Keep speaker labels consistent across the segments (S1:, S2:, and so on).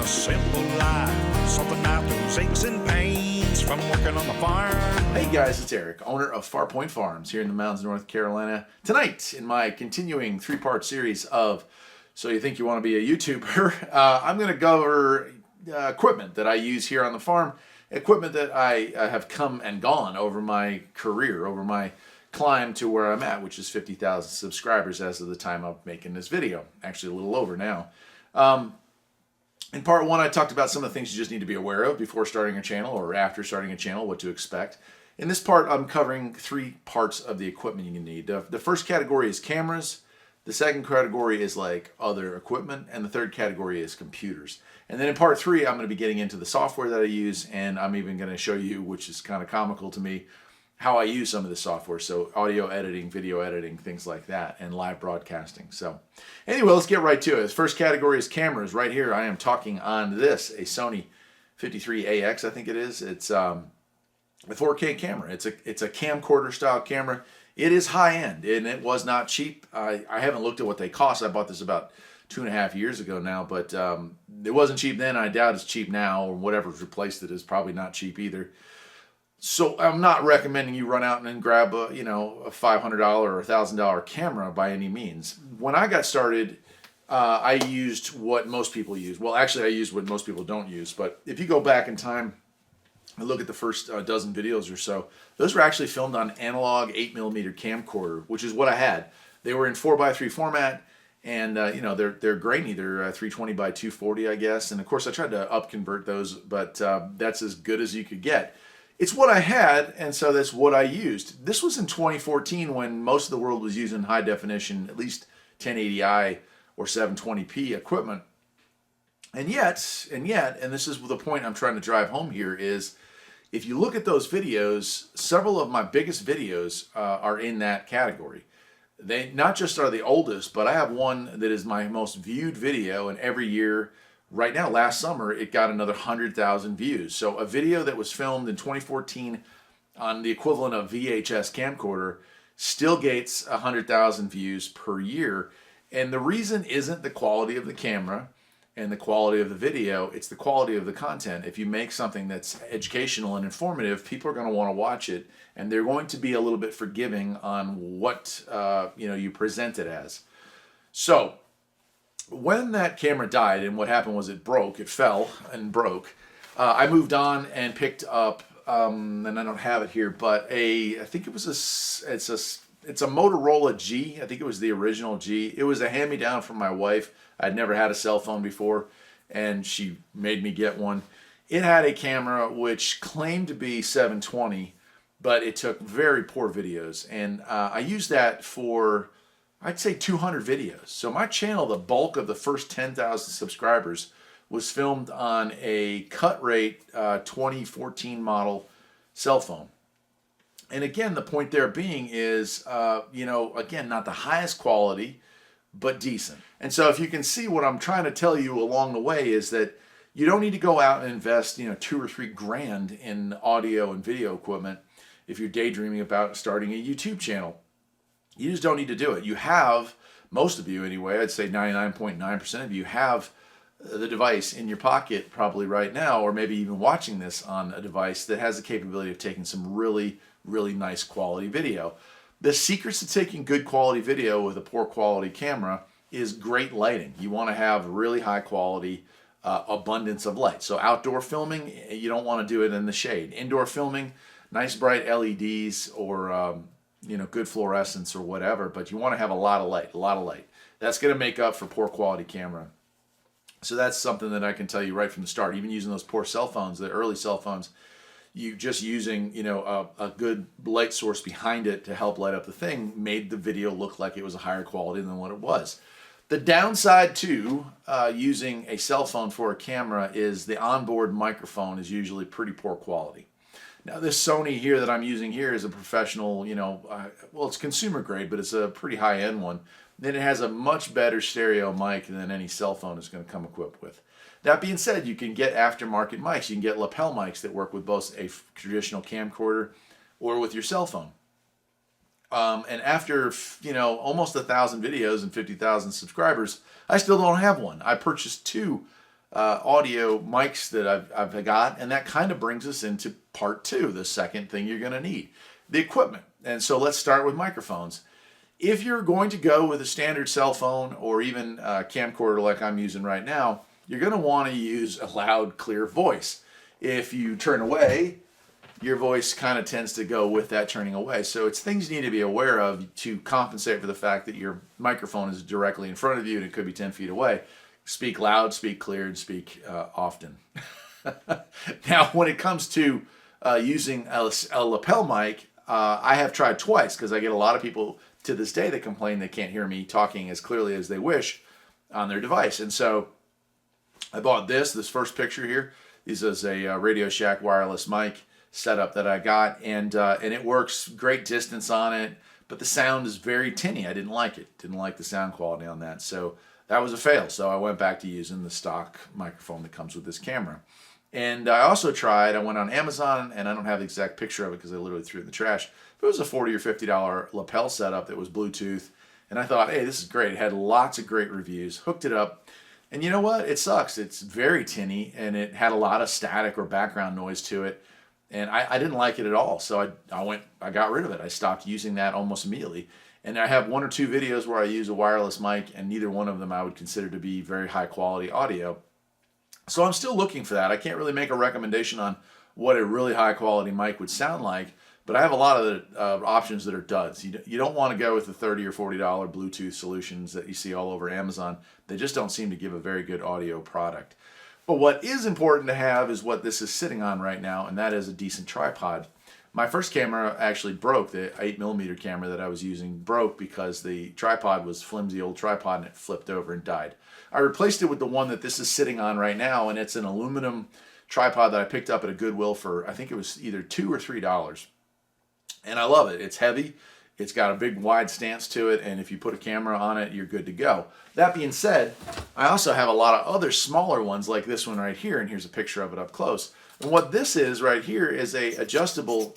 S1: a simple life, something out those aches and pains from working on the farm.
S2: Hey guys, it's Eric, owner of Farpoint Farms here in the mountains of North Carolina. Tonight, in my continuing three-part series of So You Think You Want to Be a YouTuber, I'm going to go over equipment that I use here on the farm, equipment that I have come and gone over my career, over my climb to where I'm at, which is 50,000 subscribers as of the time I'm making this video. Actually, a little over now. In part one, I talked about some of the things you just need to be aware of before starting a channel or after starting a channel, what to expect. In this part, I'm covering three parts of the equipment you need. The first category is cameras. The second category is like other equipment. And the third category is computers. And then in part three, I'm going to be getting into the software that I use. And I'm even going to show you, which is kind of comical to me, how I use some of the software. So audio editing, video editing, things like that, and live broadcasting. So anyway, let's get right to it. The first category is cameras. Right here, I am talking on this, a Sony 53AX, I think it is. It's a 4K camera. It's a camcorder style camera. It is high end, and it was not cheap. I haven't looked at what they cost. I bought this about 2.5 years ago now, but it wasn't cheap then. I doubt it's cheap now, or whatever's replaced it is probably not cheap either. So I'm not recommending you run out and grab a $500 or $1,000 camera by any means. When I got started, I used what most people use. Well, actually, I used what most people don't use. But if you go back in time and look at the first dozen videos or so, those were actually filmed on analog 8mm camcorder, which is what I had. They were in 4:3 format, and they're grainy. They're 320 by 240, I guess. And of course, I tried to upconvert those, but that's as good as you could get. It's what I had, and so that's what I used. This was in 2014 when most of the world was using high definition, at least 1080i or 720p equipment. And yet, and this is the point I'm trying to drive home here, is if you look at those videos, several of my biggest videos are in that category. They not just are the oldest, but I have one that is my most viewed video, and every year, right now, last summer, it got another 100,000 views. So a video that was filmed in 2014 on the equivalent of VHS camcorder still gets 100,000 views per year. And the reason isn't the quality of the camera and the quality of the video, it's the quality of the content. If you make something that's educational and informative, people are going to want to watch it, and they're going to be a little bit forgiving on what you present it as. So when that camera died, and what happened was it broke, it fell and broke, I moved on and picked up, and I don't have it here, but I think it was it's a Motorola G. I think it was the original G. It was a hand-me-down from my wife. I'd never had a cell phone before, and she made me get one. It had a camera which claimed to be 720, but it took very poor videos, and I used that for, I'd say, 200 videos. So my channel, the bulk of the first 10,000 subscribers, was filmed on a cut rate 2014 model cell phone. And again, the point there being is, again, not the highest quality, but decent. And so if you can see, what I'm trying to tell you along the way is that you don't need to go out and invest, $2 or $3 grand in audio and video equipment if you're daydreaming about starting a YouTube channel. You just don't need to do it. You have, most of you anyway, I'd say 99.9% of you have the device in your pocket probably right now, or maybe even watching this on a device that has the capability of taking some really, really nice quality video. The secrets to taking good quality video with a poor quality camera is great lighting. You want to have really high quality abundance of light. So outdoor filming, you don't want to do it in the shade. Indoor filming, nice bright LEDs or good fluorescence or whatever, but you want to have a lot of light. That's going to make up for poor quality camera. So that's something that I can tell you right from the start. Even using those poor cell phones, the early cell phones, you just using a good light source behind it to help light up the thing made the video look like it was a higher quality than what it was. The downside to using a cell phone for a camera is the onboard microphone is usually pretty poor quality. Now this Sony here that I'm using here is a professional, well, it's consumer grade, but it's a pretty high-end one. Then it has a much better stereo mic than any cell phone is going to come equipped with. That being said, you can get aftermarket mics. You can get lapel mics that work with both a traditional camcorder or with your cell phone. And after, almost 1,000 videos and 50,000 subscribers, I still don't have one. I purchased two audio mics that I've got, and that kind of brings us into part two, the second thing you're going to need, the equipment. And so let's start with microphones. If you're going to go with a standard cell phone or even a camcorder like I'm using right now, you're going to want to use a loud, clear voice. If you turn away, your voice kind of tends to go with that turning away. So it's things you need to be aware of to compensate for the fact that your microphone is directly in front of you and it could be 10 feet away. Speak loud, speak clear, and speak often. Now, when it comes to using a lapel mic, I have tried twice because I get a lot of people to this day that complain they can't hear me talking as clearly as they wish on their device. And so I bought this first picture here. This is a Radio Shack wireless mic setup that I got, and it works great distance on it, but the sound is very tinny. I didn't like it. Didn't like the sound quality on that. So that was a fail. So I went back to using the stock microphone that comes with this camera. And I also tried, I went on Amazon, and I don't have the exact picture of it because I literally threw it in the trash. But it was a $40 or $50 lapel setup that was Bluetooth. And I thought, hey, this is great. It had lots of great reviews. Hooked it up. And you know what? It sucks. It's very tinny, and it had a lot of static or background noise to it. And I didn't like it at all. So I got rid of it. I stopped using that almost immediately. And I have one or two videos where I use a wireless mic, and neither one of them I would consider to be very high quality audio. So I'm still looking for that. I can't really make a recommendation on what a really high quality mic would sound like, but I have a lot of the options that are duds. You don't want to go with the $30 or $40 Bluetooth solutions that you see all over Amazon. They just don't seem to give a very good audio product. But what is important to have is what this is sitting on right now, and that is a decent tripod. My first camera actually broke. The 8mm camera that I was using broke because the tripod was flimsy old tripod and it flipped over and died. I replaced it with the one that this is sitting on right now, and it's an aluminum tripod that I picked up at a Goodwill for, I think it was either $2 or $3. And I love it. It's heavy. It's got a big wide stance to it, and if you put a camera on it, you're good to go. That being said, I also have a lot of other smaller ones like this one right here, and here's a picture of it up close. And what this is right here is a adjustable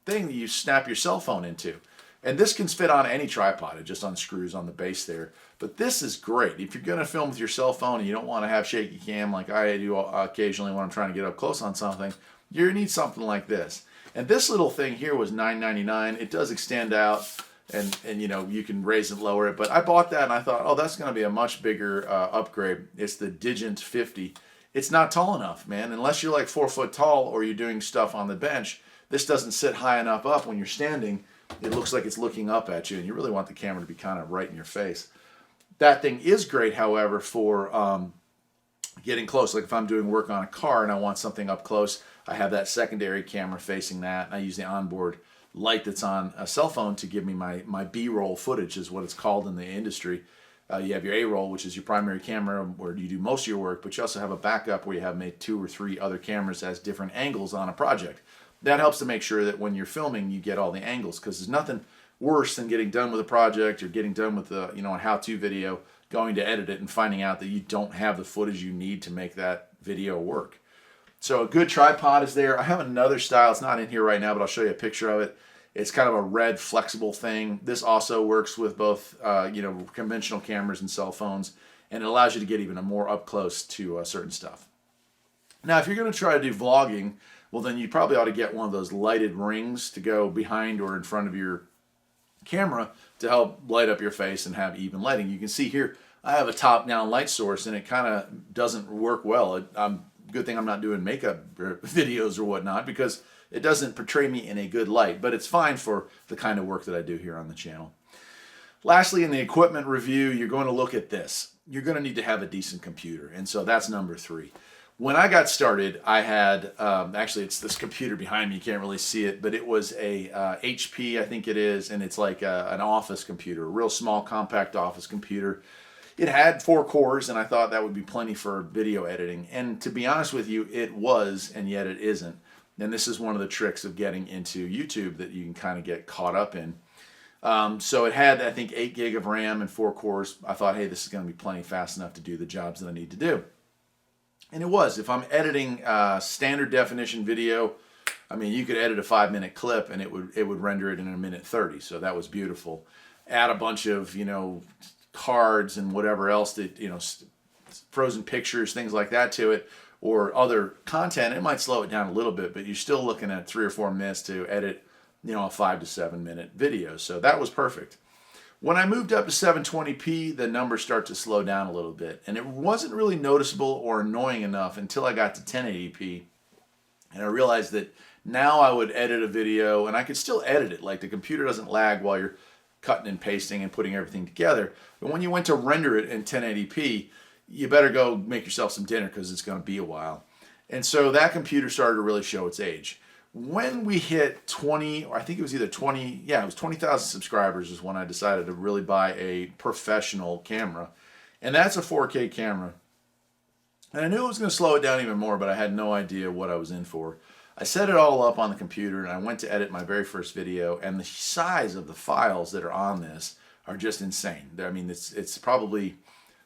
S2: thing that you snap your cell phone into. And this can fit on any tripod. It just unscrews on the base there. But this is great. If you're going to film with your cell phone and you don't want to have shaky cam like I do occasionally when I'm trying to get up close on something, you need something like this. And this little thing here was $9.99. It does extend out, and you know, you can raise and lower it. But I bought that and I thought, oh, that's going to be a much bigger upgrade. It's the Digent 50. It's not tall enough, man. Unless you're like 4 foot tall or you're doing stuff on the bench, this doesn't sit high enough up when you're standing. It looks like it's looking up at you, and you really want the camera to be kind of right in your face. That thing is great, however, for getting close. Like if I'm doing work on a car and I want something up close, I have that secondary camera facing that. I use the onboard light that's on a cell phone to give me my B-roll footage, is what it's called in the industry. You have your A-roll, which is your primary camera where you do most of your work, but you also have a backup where you have maybe 2 or 3 other cameras as different angles on a project. That helps to make sure that when you're filming, you get all the angles, because there's nothing worse than getting done with a project or getting done with a how-to video, going to edit it and finding out that you don't have the footage you need to make that video work. So a good tripod is there. I have another style. It's not in here right now, but I'll show you a picture of it. It's kind of a red flexible thing. This also works with both conventional cameras and cell phones, and it allows you to get even more up close to certain stuff. Now, if you're going to try to do vlogging, well, then you probably ought to get one of those lighted rings to go behind or in front of your camera to help light up your face and have even lighting. You can see here I have a top-down light source, and it kind of doesn't work well. Good thing I'm not doing makeup videos or whatnot, because it doesn't portray me in a good light, but it's fine for the kind of work that I do here on the channel. Lastly, in the equipment review, you're going to look at this. You're going to need to have a decent computer, and so that's number 3. When I got started, I had, actually it's this computer behind me, you can't really see it, but it was a HP, I think it is, and it's like an office computer, a real small compact office computer. It had 4 cores, and I thought that would be plenty for video editing. And to be honest with you, it was, and yet it isn't. And this is one of the tricks of getting into YouTube that you can kind of get caught up in. So it had, I think, 8 gig of RAM and 4 cores. I thought, hey, this is going to be plenty fast enough to do the jobs that I need to do. And it was. If I'm editing standard definition video, I mean, you could edit a 5-minute clip and it would render it in 1:30. So that was beautiful. Add a bunch of, cards and whatever else that, frozen pictures, things like that to it, or other content, it might slow it down a little bit, but you're still looking at 3 or 4 minutes to edit, a 5 to 7 minute video. So that was perfect. When I moved up to 720p, the numbers start to slow down a little bit, and it wasn't really noticeable or annoying enough until I got to 1080p, and I realized that now I would edit a video, and I could still edit it. Like, the computer doesn't lag while you're cutting and pasting and putting everything together. But when you went to render it in 1080p, you better go make yourself some dinner because it's going to be a while. And so that computer started to really show its age. When we hit 20, or I think it was either 20, yeah, it was 20,000 subscribers is when I decided to really buy a professional camera. And that's a 4K camera. And I knew it was going to slow it down even more, but I had no idea what I was in for. I set it all up on the computer, and I went to edit my very first video, and the size of the files that are on this are just insane. I mean, it's probably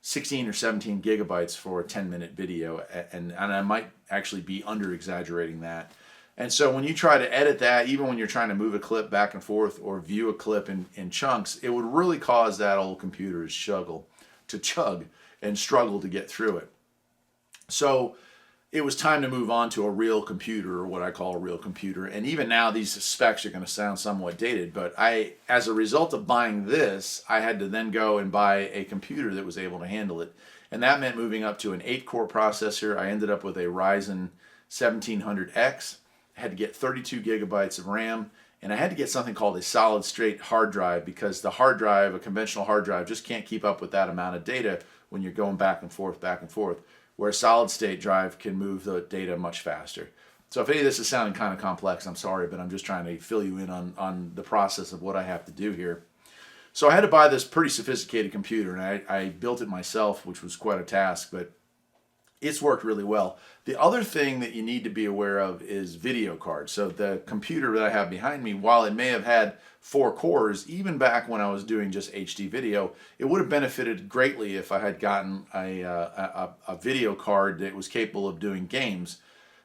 S2: 16 or 17 gigabytes for a 10-minute video, and I might actually be under-exaggerating that. And so when you try to edit that, even when you're trying to move a clip back and forth or view a clip in chunks, it would really cause that old computer to chug and struggle to get through it. So it was time to move on to a real computer, or what I call a real computer. And even now, these specs are going to sound somewhat dated, but as a result of buying this, I had to then go and buy a computer that was able to handle it. And that meant moving up to an 8-core processor. I ended up with a Ryzen 1700X. I had to get 32 gigabytes of RAM, and I had to get something called a solid state hard drive, because the hard drive, a conventional hard drive, just can't keep up with that amount of data when you're going back and forth, where a solid state drive can move the data much faster. So if any of this is sounding kind of complex, I'm sorry, but I'm just trying to fill you in on the process of what I have to do here. So I had to buy this pretty sophisticated computer, and I built it myself, which was quite a task, but it's worked really well. The other thing that you need to be aware of is video cards. So the computer that I have behind me, while it may have had 4 cores, even back when I was doing just HD video, it would have benefited greatly if I had gotten a video card that was capable of doing games,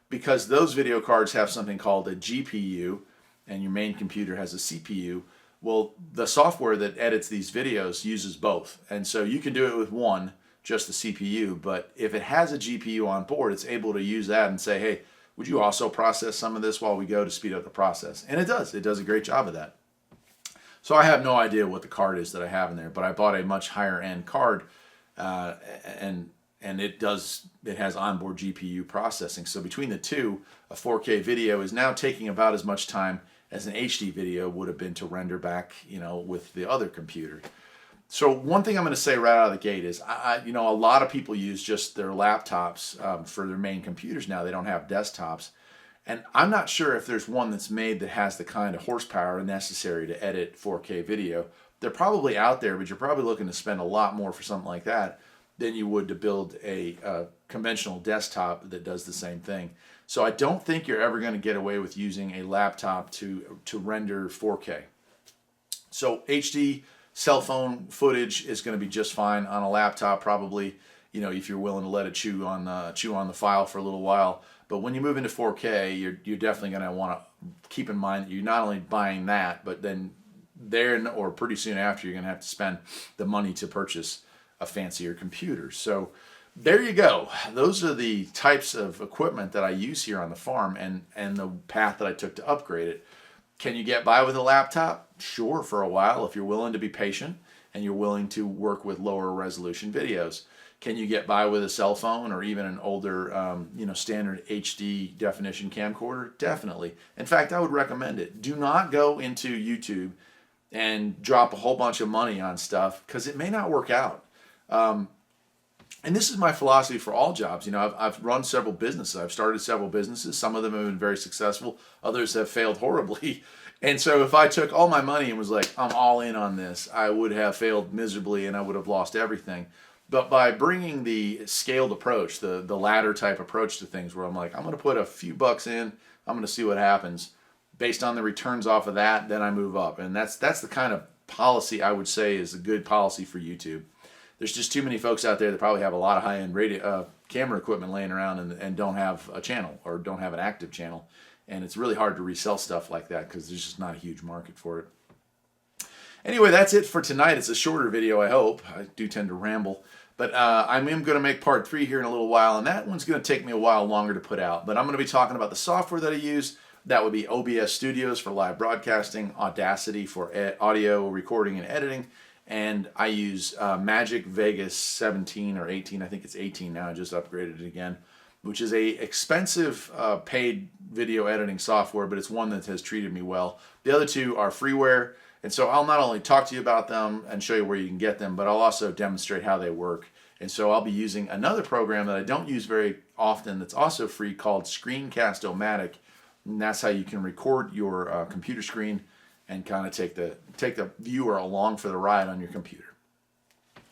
S2: because those video cards have something called a GPU, and your main computer has a CPU. Well, the software that edits these videos uses both, and so you can do it with one, just the CPU, but if it has a GPU on board, it's able to use that and say, hey, would you also process some of this while we go, to speed up the process? And it does a great job of that. So I have no idea what the card is that I have in there, but I bought a much higher end card, and it has onboard GPU processing. So between the two, a 4K video is now taking about as much time as an HD video would have been to render back, with the other computer. So one thing I'm going to say right out of the gate is, a lot of people use just their laptops for their main computers now. They don't have desktops. And I'm not sure if there's one that's made that has the kind of horsepower necessary to edit 4K video. They're probably out there, but you're probably looking to spend a lot more for something like that than you would to build a conventional desktop that does the same thing. So I don't think you're ever going to get away with using a laptop to render 4K. So HD cell phone footage is going to be just fine on a laptop, probably, if you're willing to let it chew on the file for a little while. But when you move into 4K, you're definitely going to want to keep in mind that you're not only buying that, but then or pretty soon after, you're going to have to spend the money to purchase a fancier computer. So there you go. Those are the types of equipment that I use here on the farm, and the path that I took to upgrade it. Can you get by with a laptop? Sure, for a while, if you're willing to be patient and you're willing to work with lower resolution videos. Can you get by with a cell phone or even an older, standard HD definition camcorder? Definitely. In fact, I would recommend it. Do not go into YouTube and drop a whole bunch of money on stuff, because it may not work out. And this is my philosophy for all jobs. I've run several businesses. I've started several businesses. Some of them have been very successful. Others have failed horribly. And so if I took all my money and was like, I'm all in on this, I would have failed miserably and I would have lost everything. But by bringing the scaled approach, the ladder type approach to things, where I'm like, I'm going to put a few bucks in, I'm going to see what happens. Based on the returns off of that, then I move up. And that's the kind of policy I would say is a good policy for YouTube. There's just too many folks out there that probably have a lot of high-end camera equipment laying around and don't have a channel, or don't have an active channel. And it's really hard to resell stuff like that, because there's just not a huge market for it. Anyway, that's it for tonight. It's a shorter video, I hope. I do tend to ramble. But I am going to make part 3 here in a little while, and that one's going to take me a while longer to put out. But I'm going to be talking about the software that I use. That would be OBS Studios for live broadcasting, Audacity for audio recording and editing, and I use Magic Vegas 17 or 18. I think it's 18 now. I just upgraded it again, which is a expensive paid video editing software, but it's one that has treated me well. The other two are freeware. And so I'll not only talk to you about them and show you where you can get them, but I'll also demonstrate how they work. And so I'll be using another program that I don't use very often that's also free called Screencast-O-Matic. And that's how you can record your computer screen and kind of take the viewer along for the ride on your computer.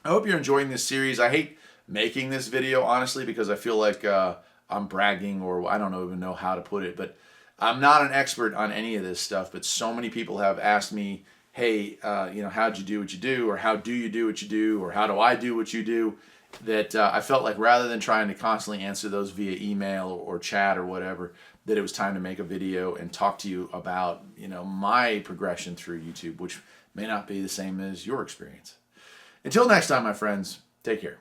S2: I hope you're enjoying this series. I hate making this video, honestly, because I feel like I'm bragging, or I don't even know how to put it. But I'm not an expert on any of this stuff, but so many people have asked me, hey, how'd you do what you do? Or how do you do what you do? Or how do I do what you do? That I felt like rather than trying to constantly answer those via email or chat or whatever, that it was time to make a video and talk to you about, my progression through YouTube, which may not be the same as your experience. Until next time, my friends, take care.